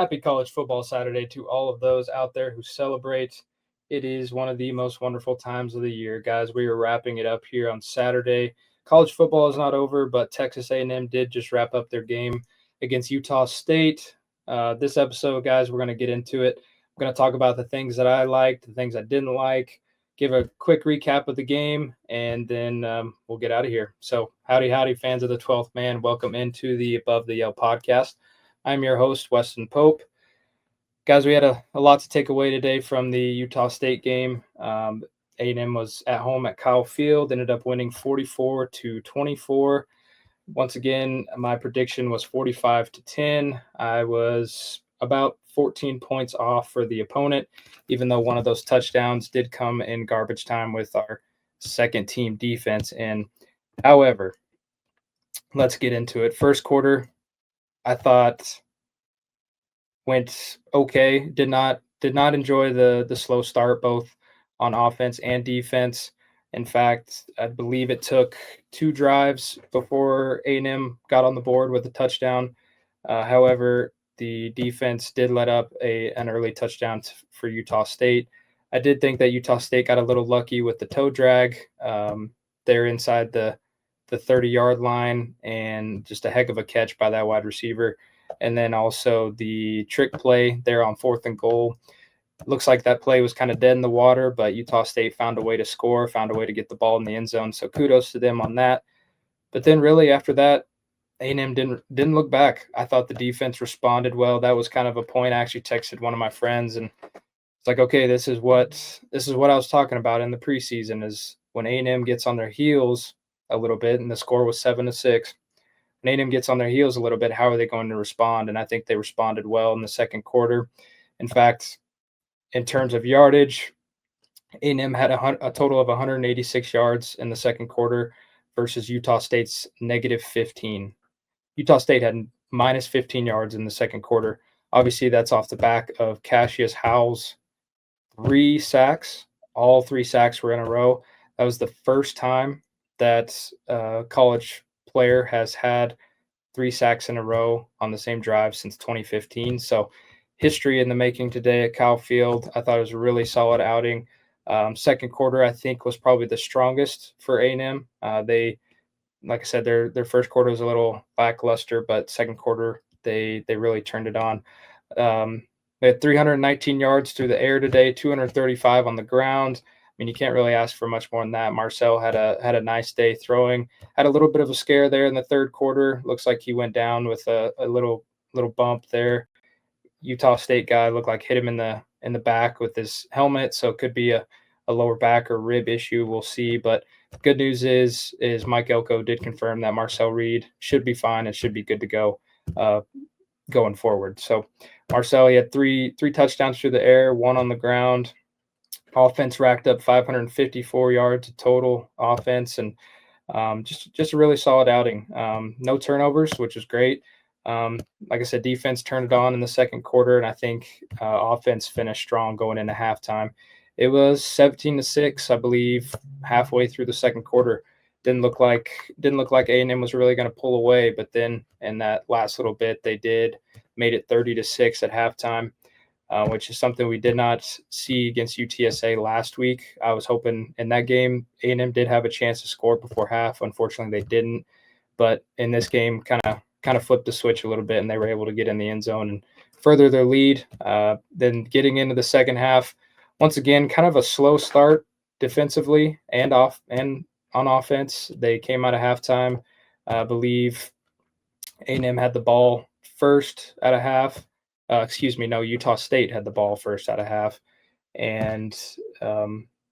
Happy College Football Saturday to all of those out there who celebrate. It is one of the most wonderful times of the year, guys. We are wrapping it up here on Saturday. College football is not over, but Texas A&M did just wrap up their game against Utah State. This episode, guys, we're going to get into it. I'm going to talk about the things that I liked, the things I didn't like, give a quick recap of the game, and then we'll get out of here. So, howdy, fans of the 12th man. Welcome into the Above the Yell podcast. I'm your host, Weston Pope. Guys, we had a lot to take away today from the Utah State game. A&M was at home at Kyle Field, ended up winning 44-24. Once again, my prediction was 45-10. I was about 14 points off for the opponent, even though one of those touchdowns did come in garbage time with our second team defense. And however, let's get into it. First quarter, I thought went okay. Did not enjoy the slow start, both on offense and defense. In fact, I believe it took 2 drives before A&M got on the board with a touchdown. However, the defense did let up an early touchdown for Utah State. I did think that Utah State got a little lucky with the toe drag. They're inside the 30-yard line, and just a heck of a catch by that wide receiver. And then also the trick play there on 4th and goal. Looks like that play was kind of dead in the water, but Utah State found a way to score, found a way to get the ball in the end zone. So kudos to them on that. But then really after that, A&M didn't look back. I thought the defense responded well. That was kind of a point. I actually texted one of my friends, and it's like, okay, this is what I was talking about in the preseason, is when A&M gets on their heels a little bit, and the score was 7-6. When A&M gets on their heels a little bit, how are they going to respond? And I think they responded well in the second quarter. In fact, in terms of yardage, A&M had a total of 186 yards in the second quarter versus Utah State's -15. Utah State had minus 15 yards in the second quarter. Obviously, that's off the back of Cassius Howell's 3 sacks. All 3 sacks were in a row. That was the first time that a college player has had 3 sacks in a row on the same drive since 2015. So history in the making today at Kyle Field. I thought it was a really solid outing. Second quarter, I think, was probably the strongest for A&M. They, like I said, their first quarter was a little lackluster, but second quarter they really turned it on. They had 319 yards through the air today, 235 on the ground. I mean, you can't really ask for much more than that. Marcel had a nice day throwing. Had a little bit of a scare there in the third quarter. Looks like he went down with a little bump there. Utah State guy looked like hit him in the back with his helmet, so it could be a lower back or rib issue. We'll see. But good news is Mike Elko did confirm that Marcel Reed should be fine and should be good to go going forward. So Marcel, he had three touchdowns through the air, 1 on the ground. Offense racked up 554 yards of total offense, and just a really solid outing. No turnovers, which is great. Like I said, defense turned it on in the second quarter, and I think offense finished strong going into halftime. It was 17-6, I believe, halfway through the second quarter. Didn't look like A&M was really going to pull away, but then in that last little bit, they made it 30-6 at halftime. Which is something we did not see against UTSA last week. I was hoping in that game, A&M did have a chance to score before half. Unfortunately, they didn't. But in this game, kind of flipped the switch a little bit, and they were able to get in the end zone and further their lead. Then getting into the second half, once again, kind of a slow start defensively and on offense. They came out of halftime. I believe A&M had the ball first at a half. Utah State had the ball first out of half, and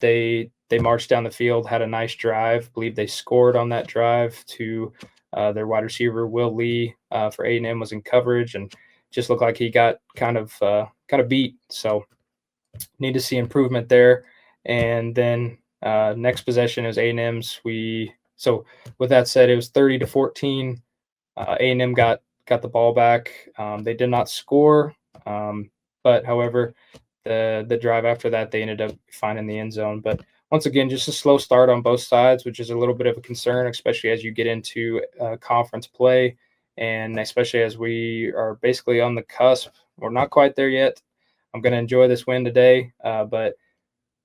they marched down the field, had a nice drive. I believe they scored on that drive to their wide receiver Will Lee for A&M was in coverage and just looked like he got kind of beat. So need to see improvement there. And then next possession is A&M's. So with that said, it was 30-14. A&M got the ball back. They did not score, but however, the drive after that, they ended up finding the end zone. But once again, just a slow start on both sides, which is a little bit of a concern, especially as you get into conference play, and especially as we are basically on the cusp We're not quite there yet. I'm going to enjoy this win today, but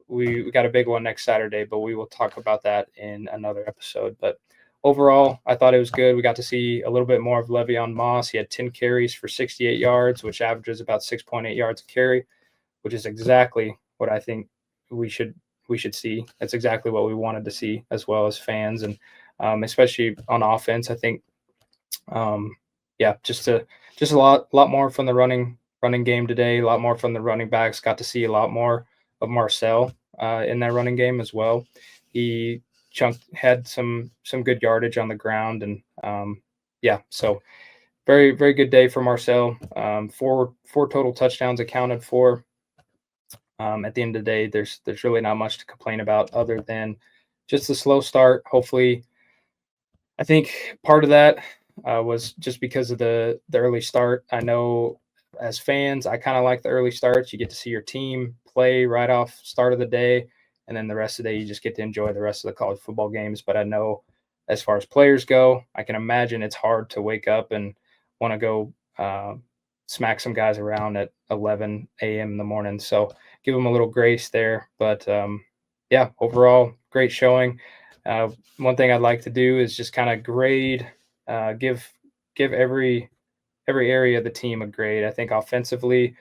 we got a big one next Saturday, but we will talk about that in another episode. But overall, I thought it was good. We got to see a little bit more of Le'Veon Moss. He had 10 carries for 68 yards, which averages about 6.8 yards a carry, which is exactly what I think we should see. That's exactly what we wanted to see as well as fans, and especially on offense. I think, just a lot more from the running game today. A lot more from the running backs. Got to see a lot more of Marcel in that running game as well. He had some good yardage on the ground, and so very, very good day for Marcel. Four total touchdowns accounted for. At the end of the day, there's really not much to complain about other than just the slow start. Hopefully, I think part of that was just because of the early start. I know as fans, I kind of like the early starts. You get to see your team play right off start of the day, and then the rest of the day you just get to enjoy the rest of the college football games. But I know as far as players go, I can imagine it's hard to wake up and want to go smack some guys around at 11 a.m. in the morning. So give them a little grace there. But overall, great showing. One thing I'd like to do is just kind of grade, give every area of the team a grade. I think offensively,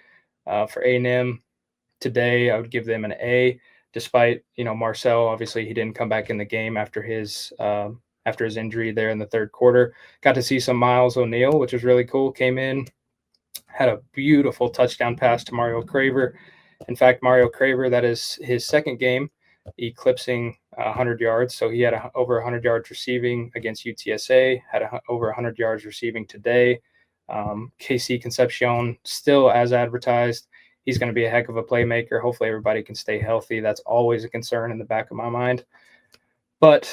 for A&M today, I would give them an A. Despite Marcel, obviously he didn't come back in the game after his injury there in the third quarter. Got to see some Miles O'Neal, which was really cool. Came in, had a beautiful touchdown pass to Mario Craver. In fact, Mario Craver, that is his second game eclipsing 100 yards. So he had over 100 yards receiving against UTSA, had over 100 yards receiving today. KC Concepcion, still as advertised, he's going to be a heck of a playmaker. Hopefully everybody can stay healthy. That's always a concern in the back of my mind. But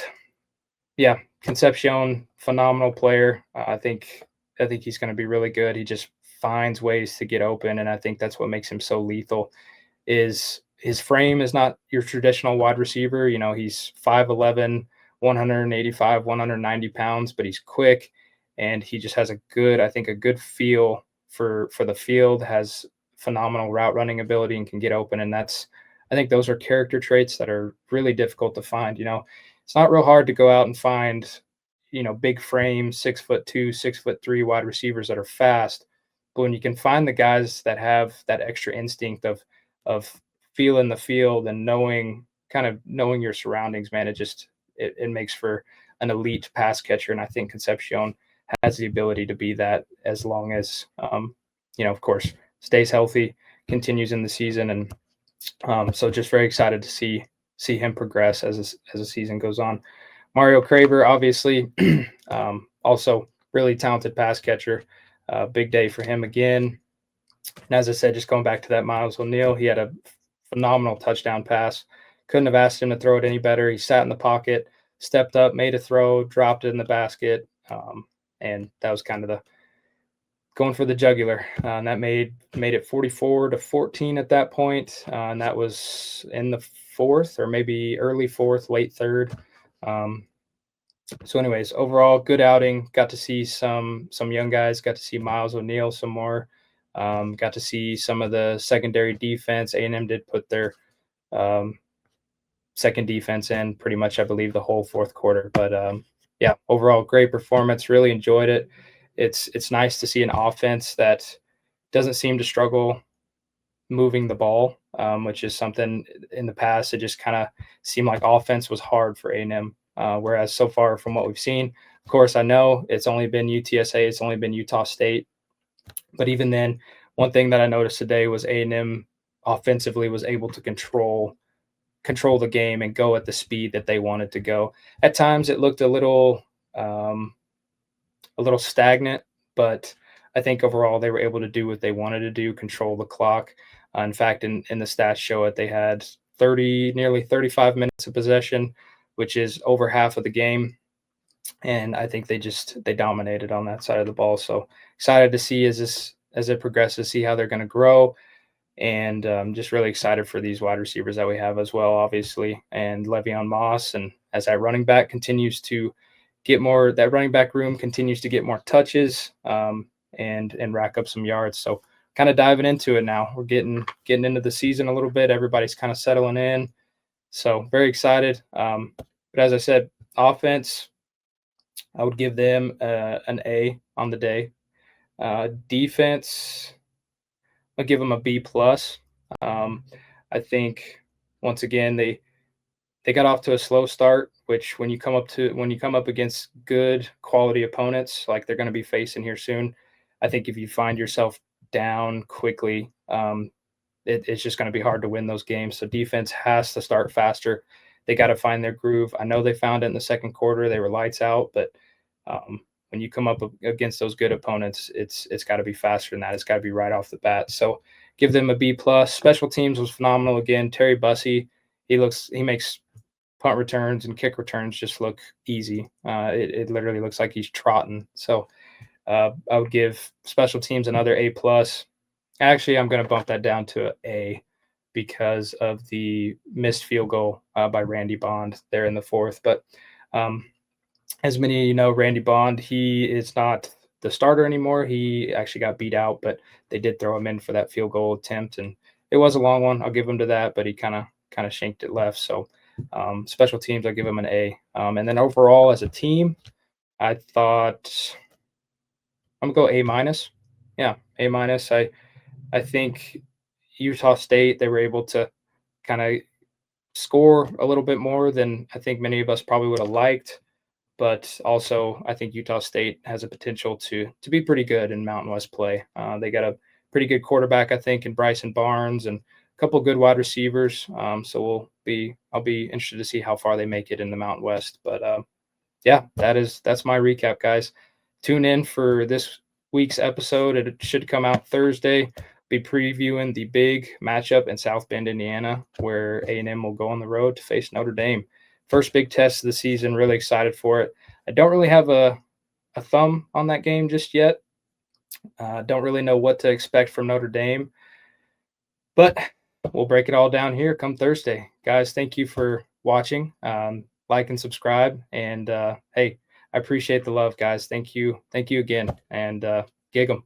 yeah, Concepcion, phenomenal player. I think he's going to be really good. He just finds ways to get open, and I think that's what makes him so lethal. Is his frame is not your traditional wide receiver. He's 5'11", 185, 190 pounds, but he's quick, and he just has a good feel for the field, has phenomenal route running ability, and can get open. And I think those are character traits that are really difficult to find. It's not real hard to go out and find, big frame, 6'2", 6'3" wide receivers that are fast. But when you can find the guys that have that extra instinct of feeling the field and knowing your surroundings, man, it makes for an elite pass catcher. And I think Concepcion has the ability to be that, as long as, of course, stays healthy, continues in the season. And so just very excited to see him progress as the season goes on. Mario Craver, obviously, also really talented pass catcher. Big day for him again. And as I said, just going back to that Miles O'Neal, he had a phenomenal touchdown pass. Couldn't have asked him to throw it any better. He sat in the pocket, stepped up, made a throw, dropped it in the basket, and that was kind of the going for the jugular. And that made it 44-14 at that point. And that was in the fourth, or maybe early fourth, late third. So anyways, overall, good outing. Got to see some young guys. Got to see Miles O'Neal some more. Got to see some of the secondary defense. A&M did put their second defense in pretty much, I believe, the whole fourth quarter. But overall, great performance. Really enjoyed it. It's nice to see an offense that doesn't seem to struggle moving the ball, which is something in the past. It just kind of seemed like offense was hard for A&M. Whereas so far from what we've seen, of course, I know it's only been UTSA, it's only been Utah State. But even then, one thing that I noticed today was A&M offensively was able to control the game and go at the speed that they wanted to go. At times it looked a little stagnant, but I think overall they were able to do what they wanted to do, control the clock. In fact, in the stats show it, they had nearly 35 minutes of possession, which is over half of the game. And I think they dominated on that side of the ball. So excited to see as it progresses, see how they're going to grow. And just really excited for these wide receivers that we have as well, obviously. And Le'Veon Moss, and as that running back continues to get more, that running back room continues to get more touches and rack up some yards. So kind of diving into it now. We're getting into the season a little bit. Everybody's kind of settling in, so very excited. But as I said, offense, I would give them an A on the day. Defense, I'll give them a B plus. Um, I think once again they got off to a slow start, which when you come up against good quality opponents like they're going to be facing here soon, I think if you find yourself down quickly, it's just going to be hard to win those games. So defense has to start faster. They got to find their groove. I know they found it in the second quarter. They were lights out, but when you come up against those good opponents, it's got to be faster than that. It's got to be right off the bat. So give them a B plus. Special teams was phenomenal again. Terry Bussey, he makes punt returns and kick returns just look easy. It literally looks like he's trotting. So I would give special teams another A plus. Actually, I'm going to bump that down to an A because of the missed field goal by Randy Bond there in the fourth. But as many of you know, Randy Bond, he is not the starter anymore. He actually got beat out, but they did throw him in for that field goal attempt, and it was a long one. I'll give him to that, but he kind of shanked it left. So special teams, I'll give him an A. And then overall as a team, I thought I'm gonna go A minus. Yeah, A minus. I think Utah State, they were able to kind of score a little bit more than I think many of us probably would have liked. But also, I think Utah State has a potential to be pretty good in Mountain West play. They got a pretty good quarterback, I think, in Bryson Barnes, and a couple good wide receivers. So I'll be interested to see how far they make it in the Mountain West. But yeah, that's my recap, guys. Tune in for this week's episode. It should come out Thursday. Be previewing the big matchup in South Bend, Indiana, where A&M will go on the road to face Notre Dame. First big test of the season. Really excited for it. I don't really have a thumb on that game just yet. Don't really know what to expect from Notre Dame, but we'll break it all down here come Thursday. Guys, thank you for watching. Like and subscribe. And hey, I appreciate the love, guys. Thank you again. And gig 'em.